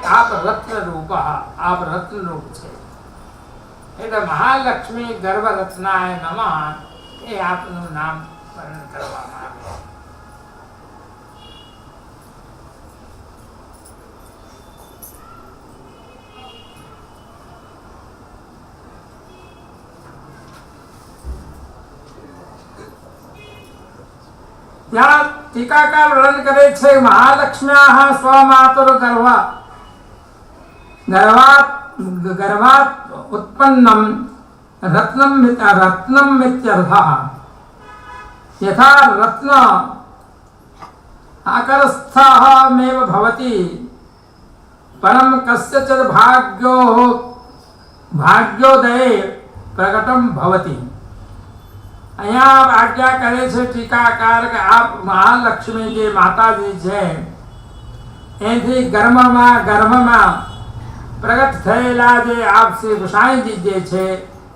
आप रत्न रूप, आप रत्न रूप छे એટલે મહાલક્ષ્મી ગર્ભરત્નાય નમઃ એ આપનું નામ વર્ણન કરવામાં આવે. यहाँ टीकाकार वर्णन करे छे महालक्ष्म्याः स्वमातुर गर्भात् उत्पन्नं रत्नम् इत्यर्थः. यथा रत्न आकरस्थमेव भवति परं कस्यचित् भाग्योदये प्रकटं भवति. અહીંયા આજ્ઞા કરે છે ટીકાકાર કે આપ મહાલક્ષ્મી જે માતાજી છે એથી ગર્ભમાં પ્રગટ થયેલા જે આપ શ્રી ગુસાઈજી જે છે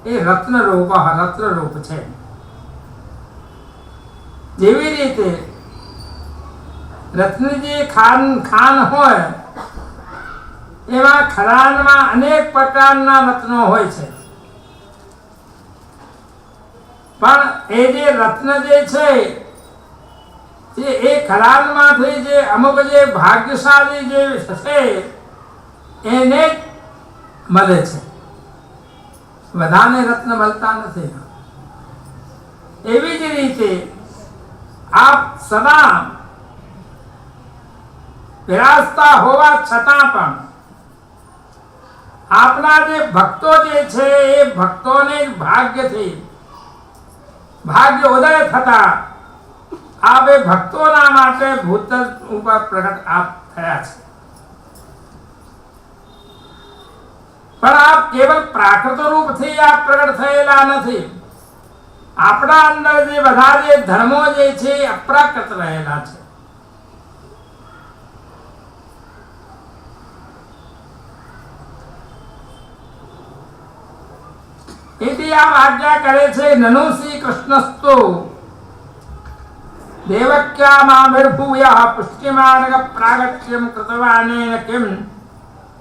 એ રત્નરૂપ છે. જેવી રીતે રત્નજી ખાન હોય એવા ખરાનમાં અનેક પ્રકારના રત્નો હોય છે, પણ એ જે રત્ન જે છે એ ખરાલમાંથી જે અમુક જે ભાગ્યશાળી જે છે એને મળે છે, બધાને રત્ન મળતા નથી. એવી જ રીતે આપ સદા વિરાજતા હોવા છતાં પણ આપના જે ભક્તો જે છે એ ભક્તોને ભાગ્યથી ભાગ્ય ઉદય થતા आप भक्तों माटे भूतल ऊपर प्रकट आप थया छे। पर आप केवल प्राकृत रूप थी आप प्रकट थयेला नथी। आपना अंदर जे बधा जे धर्मो जे छे अप्राकृत रहेला छे। इति आप आज्ञा करे छे ननु श्री कृष्णस्तु देवक्यामाभिर्भूयः पुष्टिमार्ग प्रागट्यं कृतवानेन किं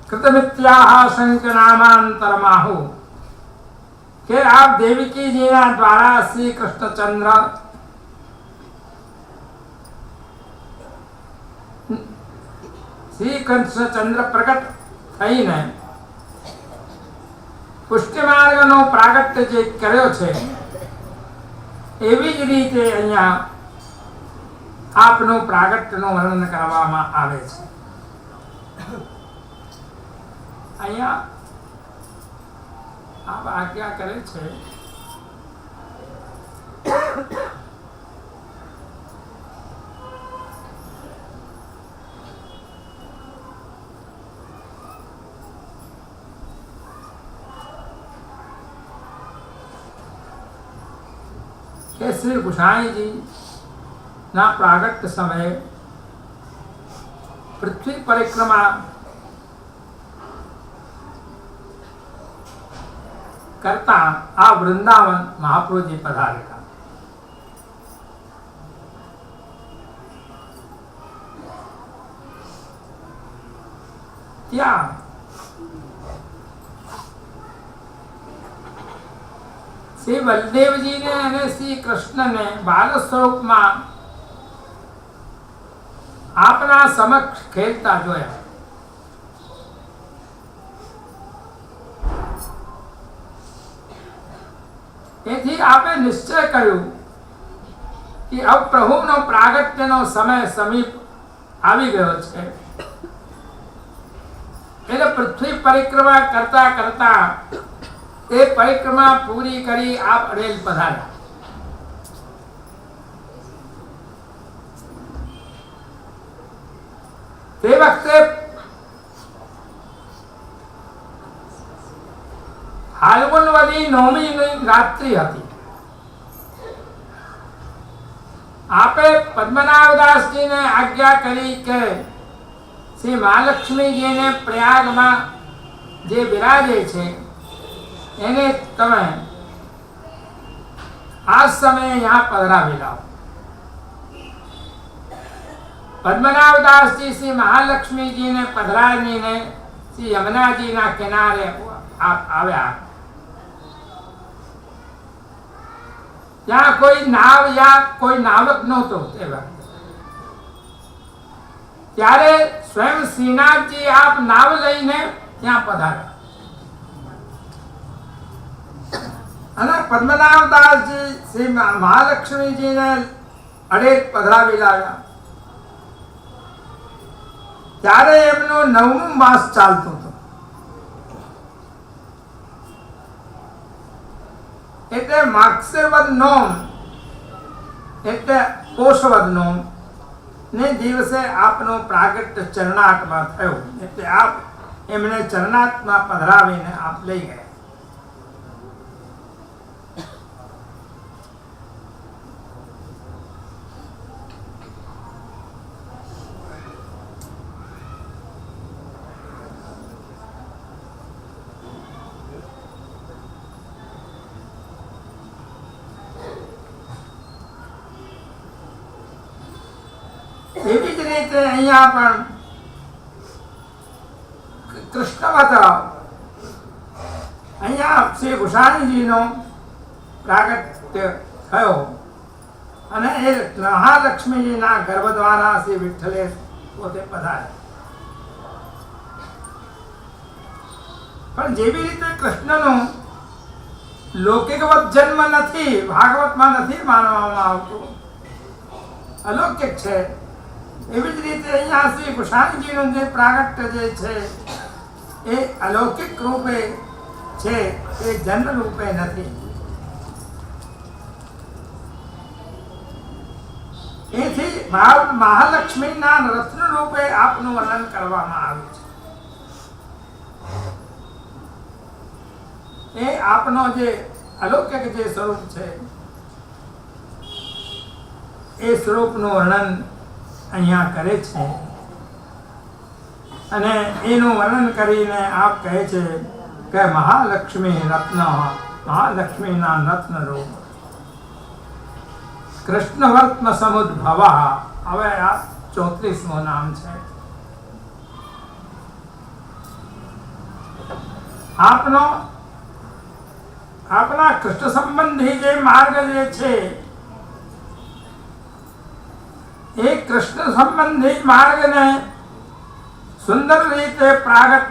कृतमित्याह शंकनामांतरमाहु। कि आप देवकी जी द्वारा श्री कृष्णचंद्र प्रकट थईने पुष्टि मार्ग नो प्रागट्य जे कर्यो छे एवी ज रीते अहींया आपनो प्रागट्य नो वर्णन करवामां आवे छे। अहींया आप आज्ञा करे छे कि श्री गोसाई जी ना प्रागट्य समय पृथ्वी परिक्रमा करता आ वृंदावन महाप्रभु जी पधारेगा। क्या श्री बलदेव जी ने और श्री कृष्ण ने बाल स्वरूप में आपना समक्ष खेलता जोया। एथी आपे निश्चय कर्यो कि अब प्रभु नो प्रागट्य नो समय समीप आवी गयो छे। एटले पृथ्वी परिक्रमा करता करता ए परिक्रमा पूरी करी आप अडेल पधार्या। ते वखते फाल्गुनवदी नवमी रात्रि हती। आपे पद्मनाभदास जी ने आज्ञा करी के श्री महालक्ष्मी जी ने प्रयाग में जे विराजे छे एने तमे आज समय यहाँ पधरावी लाओ। पद्मनाभदास जी श्री महालक्ष्मी जी ने पधरावी ने શ્રી યમુનાજીના કિનારે આવ્યા. ત્યાં કોઈ નાવ યા કોઈ નાવક નહોતો તે વખતે. ત્યારે સ્વયં શ્રીનાથજી આપ નાવ લઈને ત્યાં પધાર્યા અને પદ્મનાભદાસજી શ્રી મહાલક્ષ્મીજીને અડે પધરાવી લાવ્યા. ત્યારે એમનું 9મું માસ ચાલતું હતું. એટલે માગશીર નોમ એટલે પોષવદ નોમ ને દિવસે આપનું પ્રાગટ્ય ચરણાટમાં થયું. એટલે આપ એમને ચરણાટમાં પધરાવીને આપ લઈ ગયા. એવી જ રીતે અહીંયા પણ કૃષ્ણવત અહીંયા શ્રી ગુસાણીજીનો પ્રાગટ્ય થયો અને એ મહાલક્ષ્મીજીના ગર્ભ દ્વારા શ્રી વિઠ્ઠલે પોતે પધાર્યા. પણ જેવી રીતે કૃષ્ણનો લૌકિકવત જન્મ નથી, ભાગવતમાં નથી માનવામાં આવતું, અલૌકિક છે. એવી જ રીતે અહીંયા શ્રી ગુસાણીજીનું જે પ્રાગટ્ય જે છે એ અલૌકિક રૂપે છે, એ જન્મ રૂપે નથી. એથી મહાલક્ષ્મીના રત્ન રૂપે આપનું વર્ણન કરવામાં આવ્યું છે. એ આપનો જે અલૌકિક જે સ્વરૂપ છે એ સ્વરૂપનું વર્ણન અહીંયા કરે છે. અને એનું વર્ણન કરીને આપ કહે છે કે મહાલક્ષ્મી રત્ન, મહાલક્ષ્મીના રત્ન રૂપ કૃષ્ણવર્ત્મ સમુદ્ભવ. હવે આ 34મું નામ છે. આપના કૃષ્ણ સંબંધી જે માર્ગ જે છે એ કૃષ્ણ સંબંધી માર્ગને સુંદર રીતે પ્રાગટ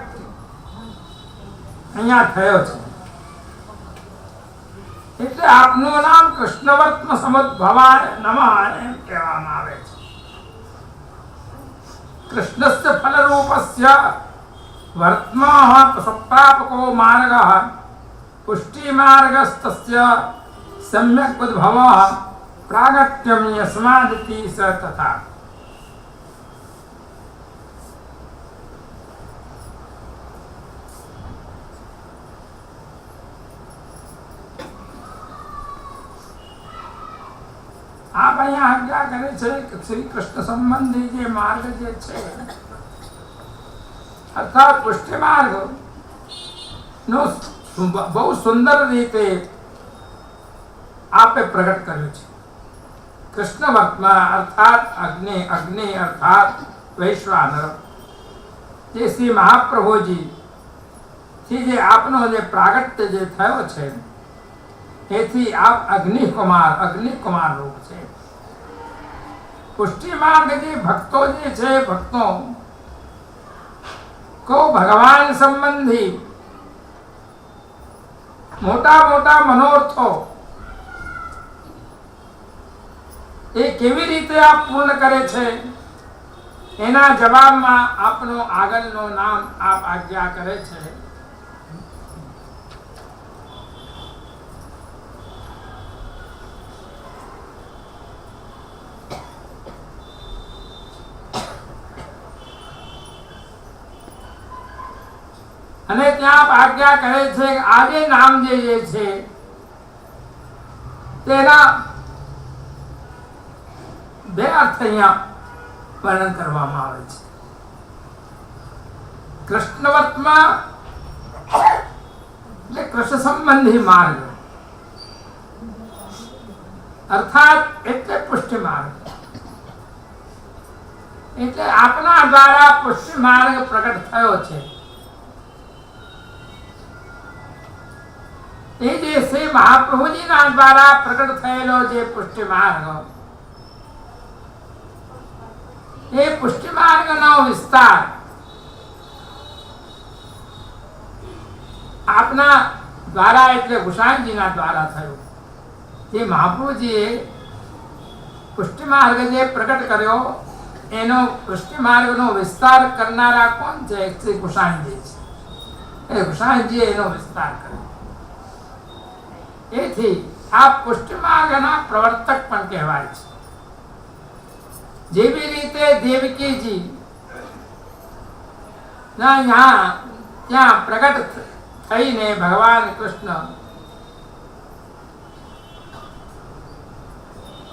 અહીંયા થયો છે. એટલે આપનું નામ કૃષ્ણવર્ત્મ સમુદ્ભવાય નમઃ એમ કહેવામાં આવે છે. કૃષ્ણસ્ય ફલરૂપસ્ય વર્ત્મઃ સપ્રાપકો માર્ગઃ પુષ્ટિમાર્ગસ્તસ્ય સમ્યક ઉદ્ભવઃ પ્રાગટ્યમ યસ્માદિતિ સ તથા. આપ અહીંયા આજ્ઞા કરે છે કે શ્રી કૃષ્ણ સંબંધી જે માર્ગ જે છે અર્થાત પુષ્ટિ માર્ગ નો બહુ સુંદર રીતે આપે પ્રગટ કર્યું છે. કૃષ્ણ વર્તમાં અર્થાત અગ્નિ અર્થાત વૈશ્વાનર જે શ્રી મહાપ્રભુજી થી જે આપનો જે પ્રાગટ્ય જે થયો છે એથી આપ અગ્નિકુમાર રૂપ છે. પુષ્ટિ માર્ગ જે ભક્તો જે છે ભક્તો કો ભગવાન સંબંધી મોટા મોટા મનોરથો એ કેવી રીતે આપ પૂર્ણ કરે છે એના જવાબમાં આપનો આગળનું નામ આપ આજ્ઞા કરે છે. અને ત્યાં આજ્ઞા કરે છે કે આ જે નામ જે છે તેના બે અર્થ અહીંયા વર્ણન કરવામાં આવે છે. કૃષ્ણવર્તમાં એટલે કૃષ્ણ સંબંધી માર્ગ અર્થાત એટલે પુષ્ટિ માર્ગ એટલે આપના દ્વારા પુષ્ટિ માર્ગ પ્રગટ થયો છે જે શ્રી મહાપ્રભુજીના દ્વારા પ્રગટ થયેલો જે પુષ્ટિ માર્ગ, એ પુષ્ટિ માર્ગનો વિસ્તાર આપના દ્વારા એટલે ગુસાઈજીના દ્વારા થયો. જે મહાપ્રભુજીએ પુષ્ટિ માર્ગ જે પ્રગટ કર્યો એનો પુષ્ટિ માર્ગનો વિસ્તાર કરનારા કોણ છે? શ્રી ગુસાઈજી છે. એ ગુસાઈજીએ એનો વિસ્તાર કર્યો. એથી આ પુષ્ટિ માર્ગના પ્રવર્તક પણ કહેવાય છે. જેવી રીતે દેવકીજી ત્યાં પ્રગટ થઈને ભગવાન કૃષ્ણ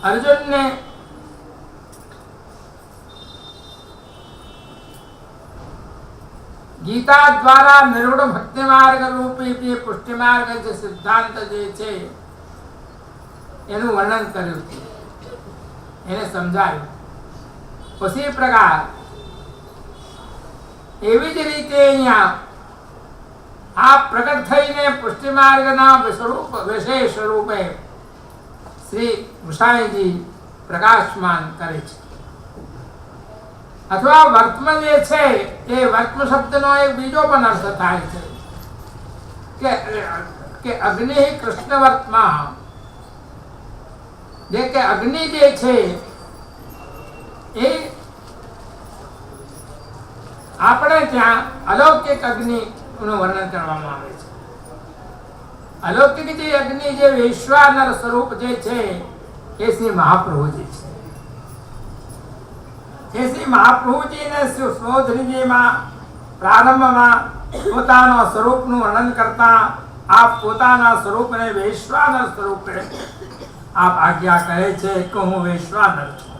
અર્જુનને ગીતા દ્વારા નિર્ગુણ ભક્તિ માર્ગ રૂપી પુષ્ટિ માર્ગ જે સિદ્ધાંત જે છે એનું વર્ણન કર્યું, એને સમજાયું. ઉસી પ્રકાર એવી જ રીતે અહીંયા આ પ્રગટ થઈને પુષ્ટિ માર્ગના વિશેષ રૂપે શ્રી ગુસાઈજી પ્રકાશમાન કરે છે. અથવા વર્તમ જે છે એ વર્તમ શબ્દનો એક બીજો પણ અર્થ થાય છે કે અગ્નિ કૃષ્ણ વર્તમાં, જે કે અગ્નિ જે છે એ આપણે ત્યાં અલૌકિક અગ્નિનું વર્ણન કરવામાં આવે છે. અલૌકિક જે અગ્નિ જે વિશ્વાનર સ્વરૂપ જે છે એ શ્રી મહાપ્રભુજી છે. એ શ્રી મહાપ્રભુજીને સુબોધનીજીમાં પ્રારંભમાં પોતાના સ્વરૂપનું વર્ણન કરતા આપ પોતાના સ્વરૂપને વૈશ્વાનર સ્વરૂપે આપ આજ્ઞા કહે છે કે હું વૈશ્વાનર છું.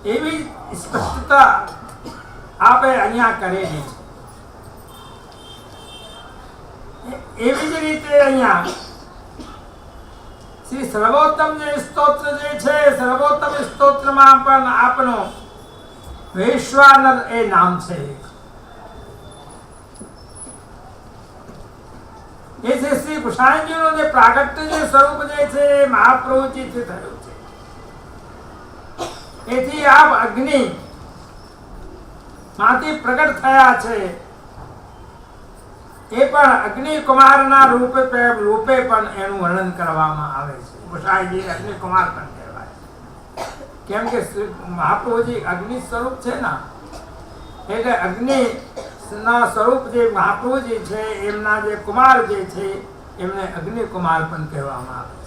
એવી સ્પષ્ટતા આપે અહીંયા કરેલી છે. એવી જ રીતે અહીંયા શ્રી સર્વોત્તમ જે સ્તોત્ર જે છે, સર્વોત્તમ સ્તોત્રમાં પણ આપનો વૈશ્વાનર એ નામ છે. એ છે શ્રી કૃષ્ણજીનું જે પ્રાગટ્ય જે સ્વરૂપ જે છે એ મહાપ્રભુજીથી થયું છે. એથી આપ અગ્નિ માંથી પ્રગટ થયા છે. એ પણ અગ્નિ કુમારના રૂપે પણ એનું વર્ણન કરવામાં આવે છે. ગુસાઈજી અગ્નિ કુમાર પણ કહેવાય, કેમ કે મહાપ્રભુજી અગ્નિ સ્વરૂપ છે ને, એટલે અગ્નિ ના સ્વરૂપ જે મહાપ્રભુજી છે એમના જે કુમાર જે છે એમને અગ્નિ કુમાર પણ કહેવામાં આવે છે.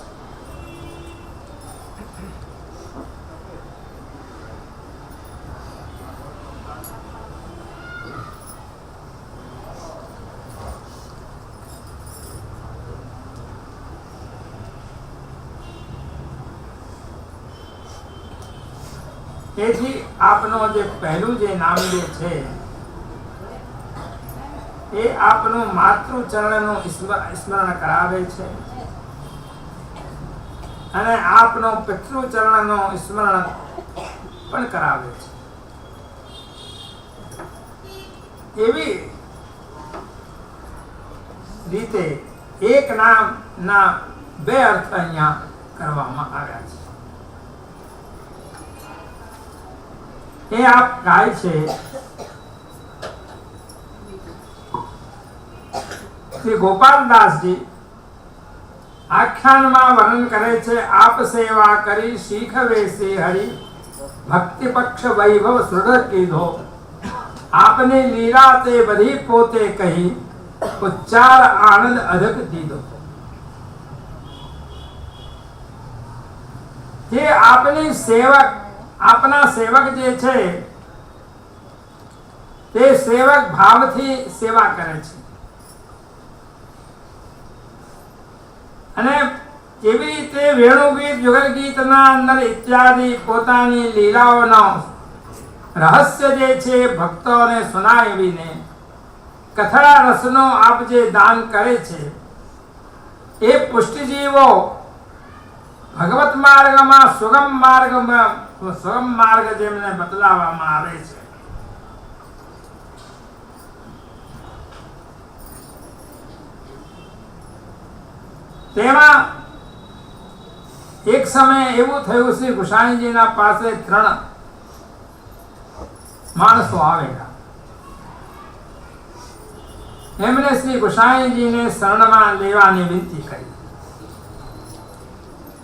તેથી આપનો જે પહેલું જે નામ જે છે એ આપનું માતૃચરણનું સ્મરણ કરાવે છે અને આપનો પિતૃચરણનું સ્મરણ પણ કરાવે છે. એવી રીતે એક નામના બે અર્થ અહીંયા કરવામાં આવ્યા છે. એ આપ ગાય છે શ્રી ગોપાલદાસજી આખ્યાનમાં વર્ણન કરે છે. આપ સેવા કરી શીખવે સે હરિ ભક્તિ પક્ષ વૈભવ સુરત કીધો, આપની લીલા તે બધી પોતે કહી ઉચ્ચાર આનંદ અધક દીધો. જે આપની સેવક આપના સેવક જે છે તે સેવક ભાવથી સેવા કરે છે અને કેવી રીતે વેણુગીત યુગલ ગીતના અંદર ઇત્યાદિ પોતાની લીલાઓનો રહસ્ય જે છે ભક્તોને સુનાવીને કથા રસનો આપ જે દાન કરે છે એ પુષ્ટિજીવો ભગવત માર્ગમાં સુગમ માર્ગ જેમને બદલાવવામાં આવે છે. તેમાં એક સમય એવું થયું, શ્રી ગુસાઈજીના પાસે 3 માણસો આવેલા. એમણે શ્રી ગુસાઈજીને શરણમાં લેવાની વિનંતી કરી.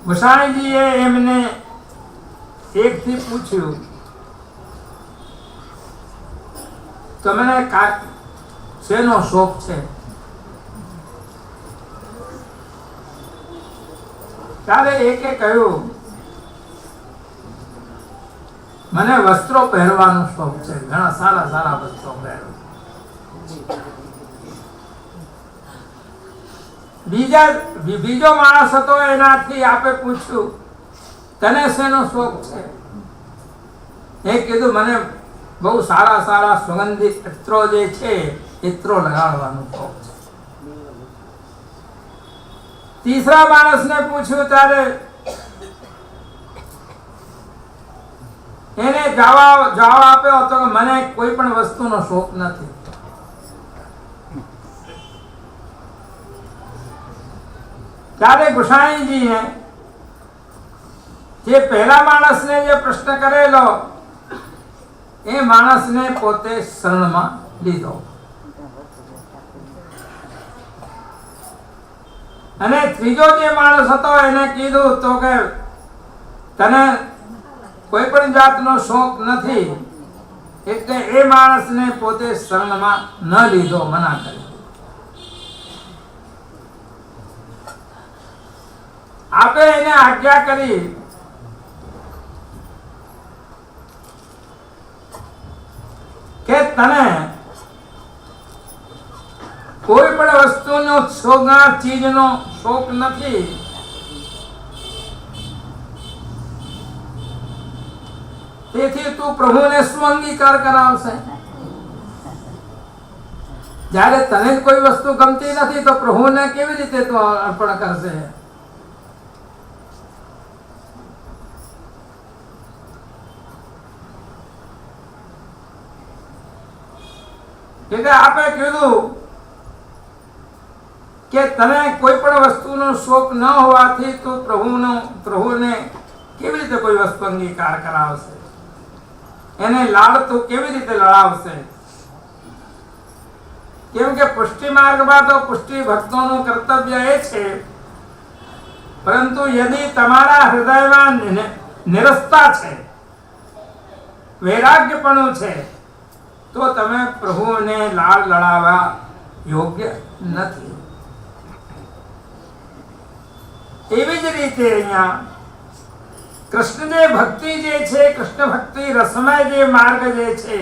ગુસાઈજીએ એમને એકથી પૂછ્યું, તમને શેનો શોખ છે? ત્યારે એકે કહ્યું, મને વસ્ત્રો પહેરવાનો શોખ છે, ઘણા સારા સારા વસ્ત્રો પહેરું. બીજો માણસ હતો, એનાથી આપે પૂછ્યું, તને શેનો શોખ છે? એ કીધું, મને બહુ સારા સારા સુગંધિત ઇત્રો જે છે ઇત્રો લગાડવાનો શોખ છે. तीसरा માણસને પૂછ્યું ત્યારે એને જવાબ આપ્યો હતો કે મને કોઈ પણ વસ્તુનો શોખ નથી. ત્યારે ગુસાઈજીએ જે પહેલા માણસને જે પ્રશ્ન કરેલો એ માણસને પોતે શરણમાં લીધો. અને ત્રીજો જે માણસ હતો એને કીધું તો કે તને કોઈ પણ જાતનો શોખ નથી, એટલે એ માણસને પોતે શરણમાં ન લીધો, મના કરી. આપે એને આજ્ઞા કરી કે તને કોઈ પણ વસ્તુનો શોખના ચીજનો શોખ નથી, તેથી તું પ્રભુને શું અંગીકાર કરાવશે? જ્યારે તને જ કોઈ વસ્તુ ગમતી નથી તો પ્રભુને કેવી રીતે તું અર્પણ કરશે? એટલે આપે કીધું કે તને કોઈ પણ વસ્તુનો શોખ ન હોવાથી તું પ્રભુને કેવી રીતે કોઈ વસ્તુ અંગીકાર કરાવશે? એને લાડ તું કેવી રીતે લડાવશે? કેમ કે પુષ્ટિ માર્ગમાં તો પુષ્ટિ ભક્તોનું કર્તવ્ય એ છે, પરંતુ યદિ તમારા હૃદયમાં નિરસતા છે, વૈરાગ્યપણું છે, તો તમે પ્રભુને લાડ લડાવવા યોગ્ય નથી. એવી જ રીતે અહીંયા કૃષ્ણ જે ભક્તિ જે છે, કૃષ્ણ ભક્તિ રસમય જે માર્ગ જે છે,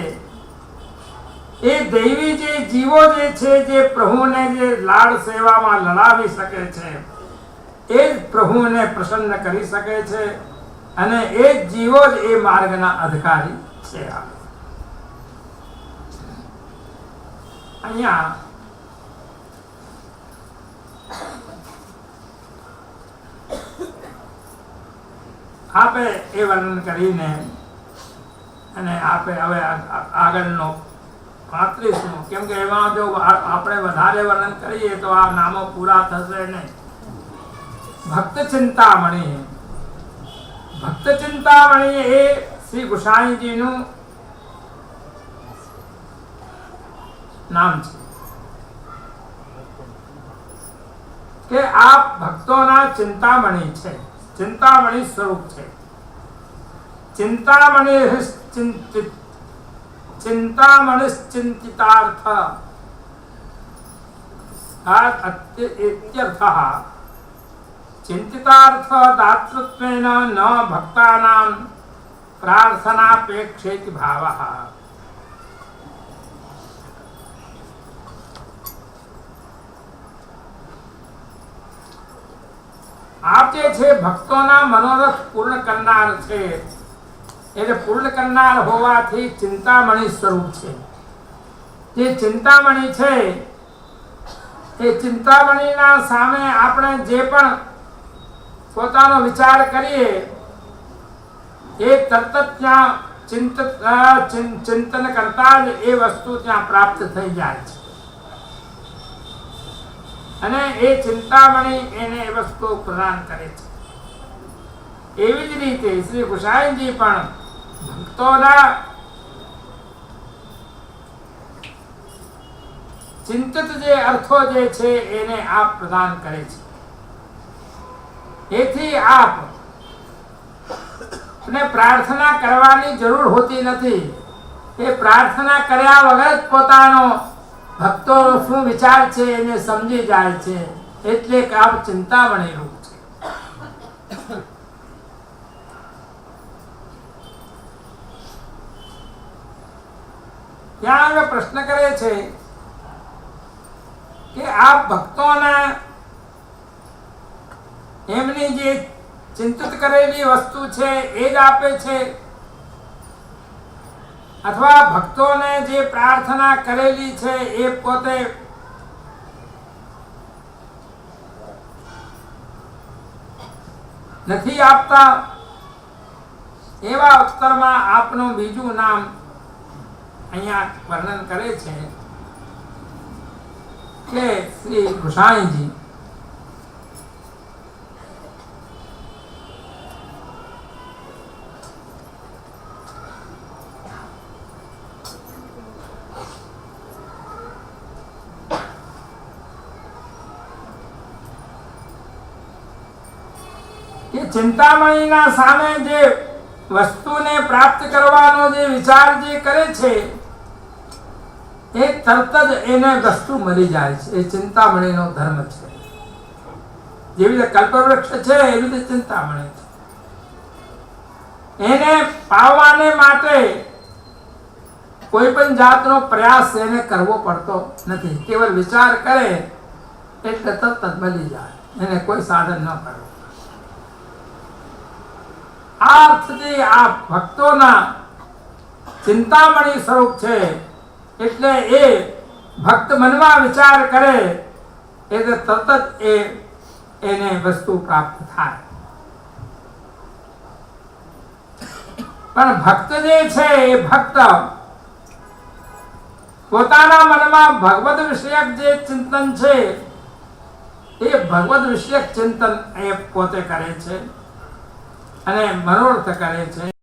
એ દૈવી જે જીવો જે છે, જે પ્રભુને જે લાડ સેવામાં લડાવી શકે છે, એ જ પ્રભુને પ્રસન્ન કરી શકે છે, અને એ જ જીવો જ એ માર્ગના અધિકારી છે. અહીંયા આપે એ વર્ણન કરીને અને આપે હવે આગળનો 35મો, કેમ કે એમાં જો આપણે વધારે વર્ણન કરીએ તો આ નામો પૂરા થશે નહીં. ભક્ત ચિંતામણી. ભક્ત ચિંતામણી એ શ્રી ગુસાઈજીનું નામ છે કે આ ભક્તોના ચિંતામણી છે, ચિંતામણી સ્વરૂપ છે. ચિંતામણિશ્ચિંતિતાર્થ ઇત્યર્થઃ. ચિંતિતાર્થ દાતૃત્વેન ન ભક્તાનાં પ્રાર્થનાપેક્ષેતિ ભાવઃ. આપ જે છે ભક્તોના મનોરથ પૂર્ણ કરનાર છે, એટલે પૂર્ણ કરનાર હોવાથી ચિંતામણી સ્વરૂપ છે. જે ચિંતામણી છે એ ચિંતામણીના સામે આપણે જે પણ પોતાનો વિચાર કરીએ એ તરત ત્યાં ચિંતન કરતા જ એ વસ્તુ ત્યાં પ્રાપ્ત થઈ જાય છે. અને એ ચિંતામણી એને એ વસ્તુ પ્રદાન કરે છે. એવી જ રીતે શ્રી ગુસાઈજી પણ ભક્તોના ચિંતિત જે અર્થો જે છે એને આપ પ્રદાન કરે છે. એથી આપ ને પ્રાર્થના કરવાની જરૂર હોતી નથી. એ પ્રાર્થના કર્યા વગર જ પોતાનો ભક્તોનો શું વિચાર છે એને સમજી જાય છે. એટલે કે આપ ચિંતામણી રૂપ છે. ત્યાં હવે પ્રશ્ન કરે છે કે આપ ભક્તોના એમની જે ચિંતિત કરેલી વસ્તુ છે એ જ આપે છે, અથવા ભક્તોને જે પ્રાર્થના કરેલી છે એ પોતે નથી આપતા? એવા ઉત્તરમાં આપનું બીજું નામ અહીંયા વર્ણન કરે છે કે શ્રી ગુસાઈજી ચિંતામણીના સામે જે વસ્તુને પ્રાપ્ત કરવાનો જે વિચાર જે કરે છે એ તરત જ એને વસ્તુ મળી જાય છે. એ ચિંતામણીનો ધર્મ છે. જેવી રીતે કલ્પવૃક્ષ છે એવી રીતે ચિંતામણી છે. એને પાવવાને માટે કોઈ પણ જાતનો પ્રયાસ એને કરવો પડતો નથી. કેવળ વિચાર કરે એટલે તરત જ મળી જાય. એને કોઈ સાધન ન કરવું. આ અર્થથી આ ભક્તોના ચિંતામણી સ્વરૂપ છે. એટલે એ ભક્ત મનમાં વિચાર કરે એટલે તરત જ એને વસ્તુ પ્રાપ્ત થાય. પણ ભક્ત જે છે એ ભક્ત પોતાના મનમાં ભગવદ વિષયક જે ચિંતન છે એ ભગવદ વિષયક ચિંતન એ પોતે કરે છે અને મનોરથ કરે છે.